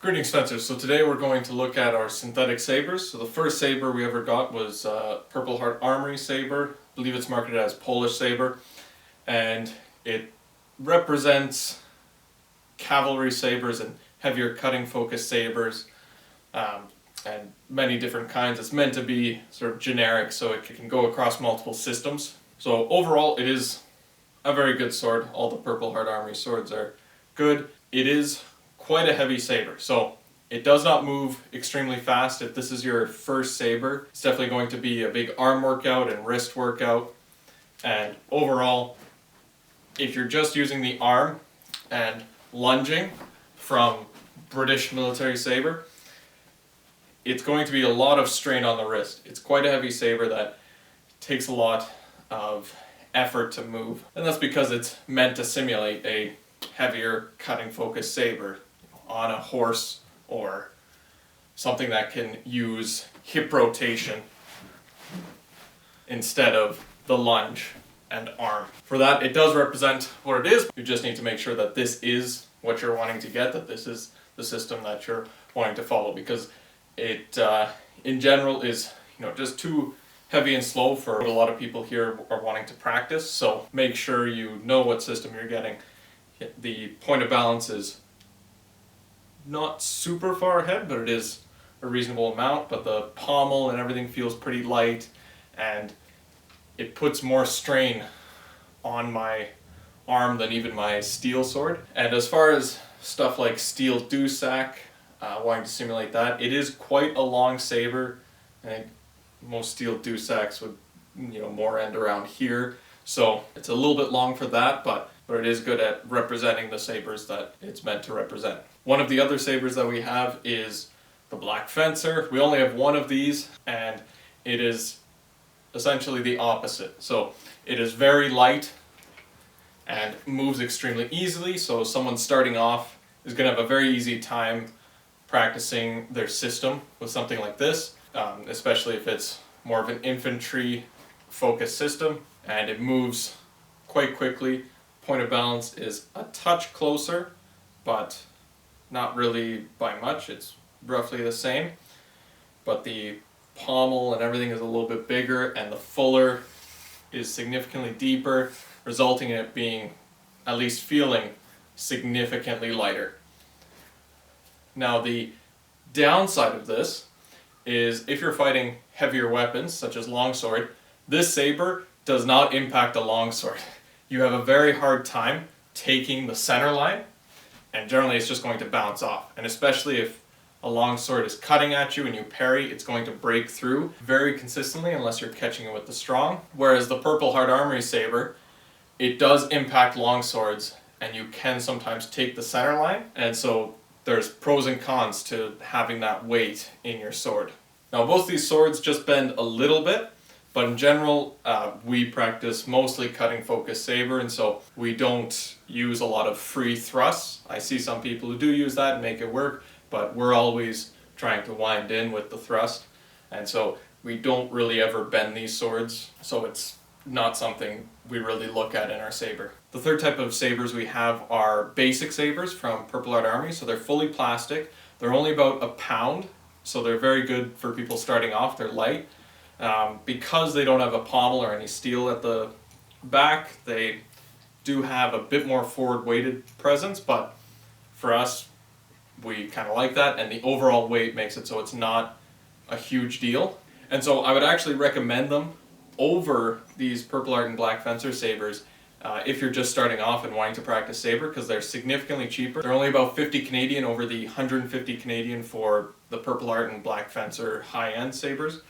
Greetings, Spencer. So today we're going to look at our synthetic sabers. So the first saber we ever got was Purple Heart Armoury saber. I believe it's marketed as Polish saber, and it represents cavalry sabers and heavier cutting focus sabers, and many different kinds. It's meant to be sort of generic, so it can go across multiple systems. So overall, it is a very good sword. All the Purple Heart Armoury swords are good. It is quite a heavy saber, so it does not move extremely fast. If this is your first saber, it's definitely going to be a big arm workout and wrist workout. And overall, if you're just using the arm and lunging from British military saber, it's going to be a lot of strain on the wrist. It's quite a heavy saber that takes a lot of effort to move, and that's because it's meant to simulate a heavier cutting focus saber on a horse or something that can use hip rotation instead of the lunge and arm. For that, it does represent what it is. You just need to make sure that this is what you're wanting to get, that this is the system that you're wanting to follow, because it in general is just too heavy and slow for what a lot of people here are wanting to practice. So make sure you know what system you're getting. The point of balance is not super far ahead, but it is a reasonable amount. But the pommel and everything feels pretty light, and it puts more strain on my arm than even my steel sword. And as far as stuff like steel dewsack, wanting to simulate that, it is quite a long saber. I think most steel dewsacks would more end around here, so it's a little bit long for that, but it is good at representing the sabers that it's meant to represent. One of the other sabers that we have is the Black Fencer. We only have one of these, and it is essentially the opposite. So it is very light and moves extremely easily, so someone starting off is going to have a very easy time practicing their system with something like this, especially if it's more of an infantry focused system, and it moves quite quickly. Point of balance is a touch closer, but not really by much. It's roughly the same, but the pommel and everything is a little bit bigger, and the fuller is significantly deeper, resulting in it being, at least feeling, significantly lighter. Now the downside of this is if you're fighting heavier weapons such as longsword, this saber does not impact a longsword. You have a very hard time taking the center line, and generally it's just going to bounce off. And especially if a longsword is cutting at you and you parry, it's going to break through very consistently unless you're catching it with the strong. Whereas the Purple Heart Armoury saber, it does impact longswords, and you can sometimes take the center line, and so there's pros and cons to having that weight in your sword. Now both these swords just bend a little bit, but in general we practice mostly cutting focus saber, and so we don't use a lot of free thrusts. I see some people who do use that and make it work, but we're always trying to wind in with the thrust, and so we don't really ever bend these swords, so it's not something we really look at in our saber. The third type of sabers we have are basic sabers from Purple Heart Armoury. So they're fully plastic. They're only about a pound, so they're very good for people starting off. They're light. Because they don't have a pommel or any steel at the back, they do have a bit more forward weighted presence, but for us, we kind of like that, and the overall weight makes it so it's not a huge deal. And so I would actually recommend them over these Purple Heart and Black Fencer sabers if you're just starting off and wanting to practice saber, because they're significantly cheaper. They're only about 50 Canadian over the 150 Canadian for the Purple Heart and Black Fencer high-end sabers.